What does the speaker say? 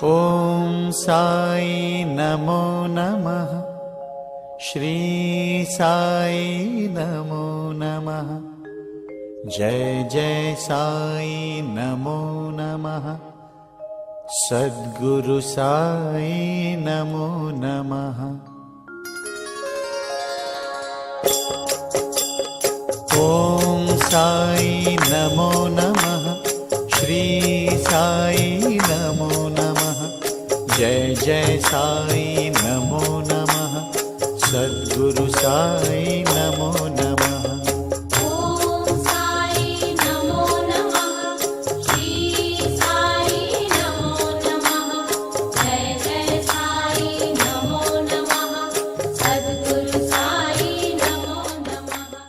ॐ साई नमो नमः। श्री साई नमो नमः। जय जय साई नमो नमः। सद्गुरु साई नमो नमः। ॐ साई नमो नमः। श्री साई नमो नमः। जय जय साई नमो नमः। सद्गुरु साई नमो नमः।